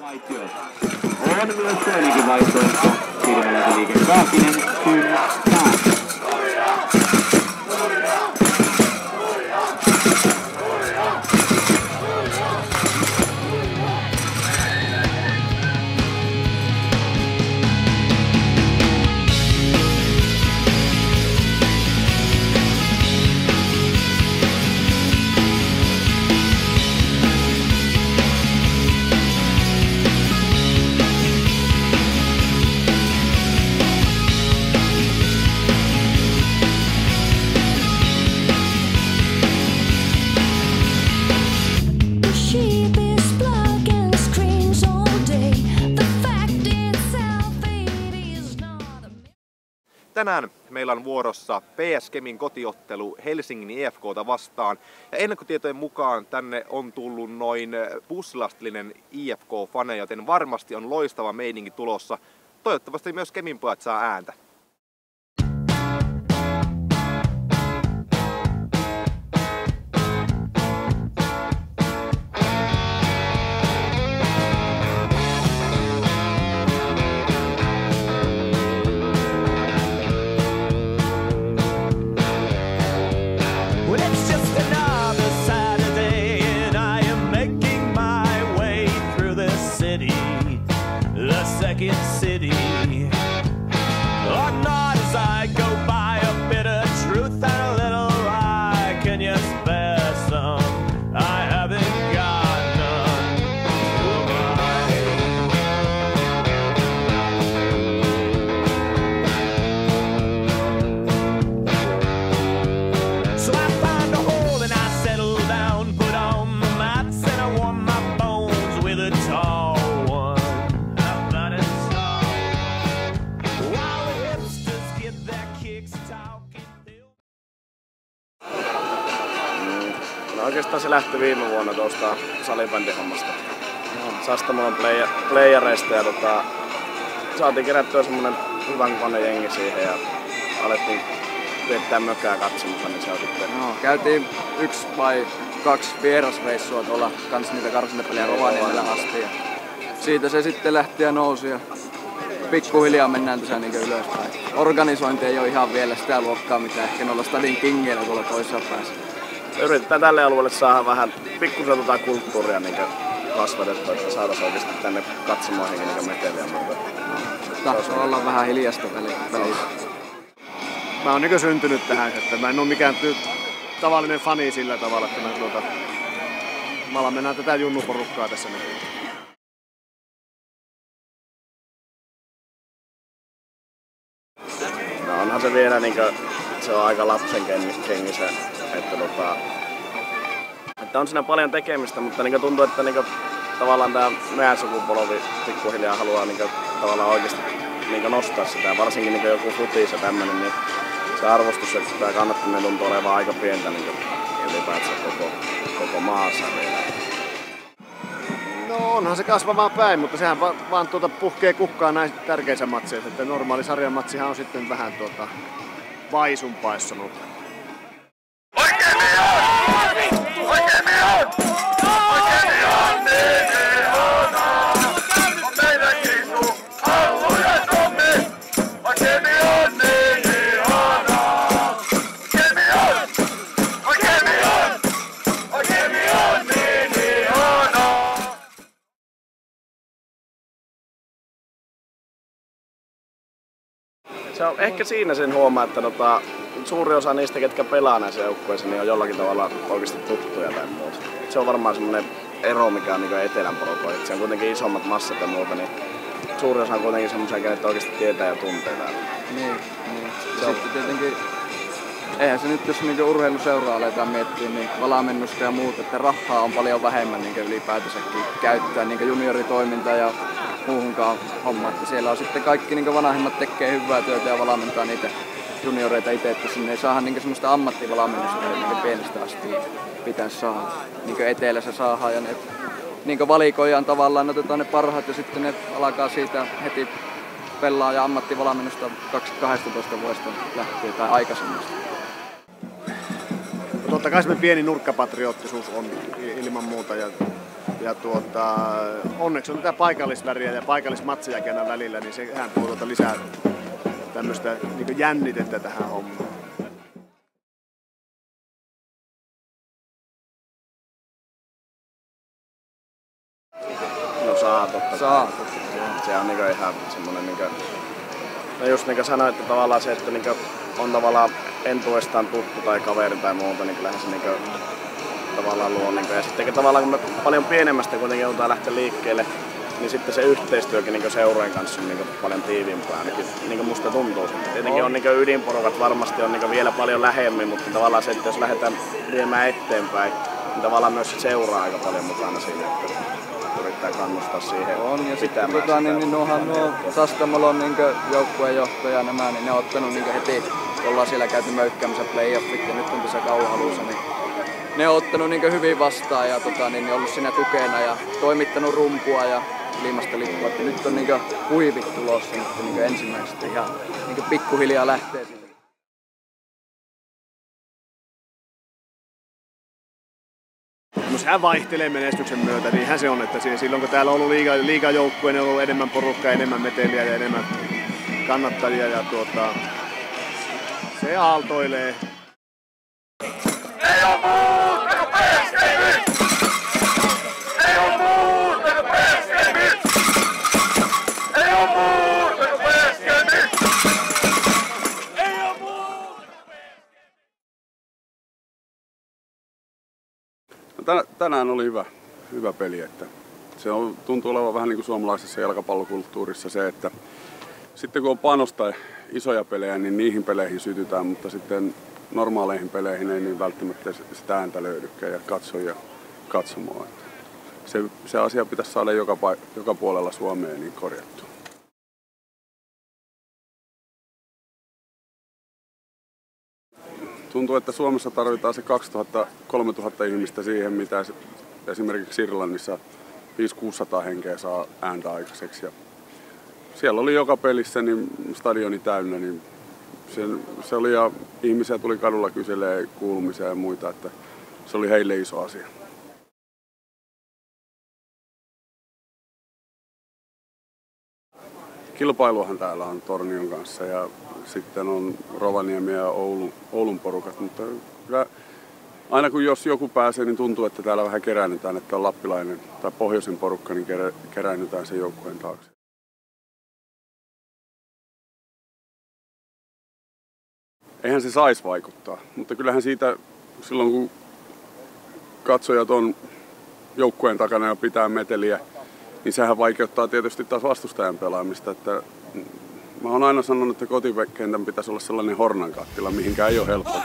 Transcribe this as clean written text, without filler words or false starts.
Vaitiolta. On myös toinenkin vaihtoehto. Silmäläisen liike Kaakinen kynnää. Tänään meillä on vuorossa PS Kemin kotiottelu Helsingin IFK:ta vastaan. Ja ennakkotietojen mukaan tänne on tullut noin bussilastillinen IFK-fane, joten varmasti on loistava meininki tulossa. Toivottavasti myös Kemin pojat saa ääntä. City, or not as I go by a bit of truth and a little lie. Can you spare some? I haven't got none. So I found a hole and I settled down, put on the mats and I warmed my bones with a tall. No oikeastaan se lähti viime vuonna tuosta salibändihommasta. Sastamalon playereista ja saatiin kerättyä semmonen hyvän kokoinen jengi siihen ja alettiin viettää mökää katsomassa, niin se on sitten... No, käytiin 1 vai 2 vierasreissua tuolla kans niitä karsintapelejä Rovaniemellä asti ja siitä se sitten lähti ja nousi ja pikkuhiljaa mennään tässä niin ylöspäin. Organisointi ei ole ihan vielä sitä luokkaa, mitä ehkä noilla Stadin Kingeillä tuolla toisessa päässä. Yritetään tälle alueelle saada vähän pikkusen kulttuuria niin kasvatettua, että saataisiin oikeasti tänne katsomoihinkin niin meteliä. Tahtoo olla vähän hiljasta välissä. Mä oon syntynyt tähän, että mä en oo mikään tavallinen fani sillä tavalla, että mä alan tätä junnuporukkaa tässä nyt. No onhan se vielä se on aika lapsen kengissä, että on siinä paljon tekemistä, mutta tuntuu, että tavallaan tää meidän sukupolvi pikkuhiljaa haluaa tavallaan oikeasti nostaa sitä, varsinkin joku futis ja tämmönen, niin se arvostus ja kannattaminen tuntuu olevan aika pientä ylipäätään koko maassa vielä. No onhan se kasvamaan päin, mutta sehän vaan puhkee kukkaan näin tärkeissä matseissa, että normaali sarjan matsihan on sitten vähän vaisumpaa, jos sanoo. Se on ehkä siinä sen huomaa, että suuri osa niistä, ketkä pelaa näissä joukkueissa, niin on jollakin tavalla oikeasti tuttuja tai muuta. Se on varmaan semmoinen ero, mikä on etelän porukoilla. Se on kuitenkin isommat massat ja muuta, niin suuri osa on kuitenkin semmoisia, kenet oikeasti tietää ja tuntee täällä. Niin. Sitten tietenkin, eihän se nyt, jos urheiluseuraa aletaan miettiä, niin valamennusta ja muuta, että rahaa on paljon vähemmän ylipäätänsäkin käyttää junioritoimintaa ja muuhunkaan homma, että siellä on sitten kaikki vanhemmat tekee hyvää työtä ja valmentaa niitä junioreita itse, että sinne ei saada semmoista ammattivalmennusta, pienestä asti pitäisi saada. Etelässä saadaan ja ne valikoidaan tavallaan, otetaan ne parhaat ja sitten ne alkaa siitä heti pelaa ja ammattivalmennusta 12 vuodesta lähtien tai aikaisemmasta. Totta kai se pieni nurkkapatriottisuus on ilman muuta ja Ja onneksi on tätä paikallisväriä ja paikallismatsejakin aina välillä, niin sehän tuo lisää tämmöistä niin jännitettä tähän hommaan. No saa totta. Se on niinku ihan semmonen niinku... No just niinku sanoin, että tavallaan se, että niinku on tavallaan entuestaan tuttu tai kaveri tai muuta, niin kyllähän se niinku tavallaan luo niinku. Ja sitten tavallaan kun me paljon pienemmästä kuitenkin joudutaan lähteä liikkeelle, niin sitten se yhteistyökin niinku seurojen kanssa on niinku paljon tiiviimpää, ainakin niinku musta tuntuu. Tietenkin on niinku ydinporukat varmasti on niinku vielä paljon lähemmin, mutta tavallaan se, että jos lähdetään viemään eteenpäin, niin tavallaan myös seuraa aika paljon mukana siinä, että yrittää kannustaa siihen pitämään sitä. Niin nuo Sastamalon niin joukkueenjohtaja nämä, niin ne on ottanut niin heti, ollaan siellä käyty möykkäämässä playoffit ja nyt on tässä kauhaluussa, niin ne on ottanut niin hyvin vastaan ja niin ollut siinä tukena ja toimittanut rumpua ja ilmasta lippua. Että nyt on niin huivit tulossa niin ensimmäisestä ihan niin pikkuhiljaa lähtee sinne. No sehän vaihtelee menestyksen myötä, niinhän se on, että silloin kun täällä on ollut liigajoukkue, niin on ollut enemmän porukkaa, enemmän meteliä ja enemmän kannattajia ja se aaltoilee. Ei oo muuta kuin PSG:n! Ei oo muuta kuin PSG:n! Ei oo muuta kuin PSG:n! Ei oo muuta kuin PSG:n! Tänään oli hyvä peli, että se tuntuu olevan vähän niin kuin suomalaisessa jalkapallokulttuurissa se, että sitten kun on panosta isoja pelejä, niin niihin peleihin sytytään, mutta sitten normaaleihin peleihin ei niin välttämättä sitä ääntä löydykään ja katsojia katsomaan. Se asia pitäisi saada joka puolella Suomeen niin korjattua. Tuntuu, että Suomessa tarvitaan se 2000-3000 ihmistä siihen, mitä esimerkiksi Irlannissa 500-600 henkeä saa ääntä aikaiseksi. Ja siellä oli joka pelissä niin stadioni täynnä, niin se oli ja ihmisiä tuli kadulla kyselee kuulumisia ja muita, että se oli heille iso asia. Kilpailuhan täällä on Tornion kanssa ja sitten on Rovaniemi ja Oulun porukat, mutta kyllä aina kun jos joku pääsee, niin tuntuu, että täällä vähän keräännytään, että on lappilainen tai pohjoisen porukka, niin keräännytään sen joukkueen taakse. Eihän se saisi vaikuttaa, mutta kyllähän siitä silloin kun katsojat on joukkueen takana ja pitää meteliä, niin sehän vaikeuttaa tietysti taas vastustajan pelaamista. Että mä oon aina sanonut, että kotikentän pitäisi olla sellainen hornankattila, mihinkään ei ole helppo.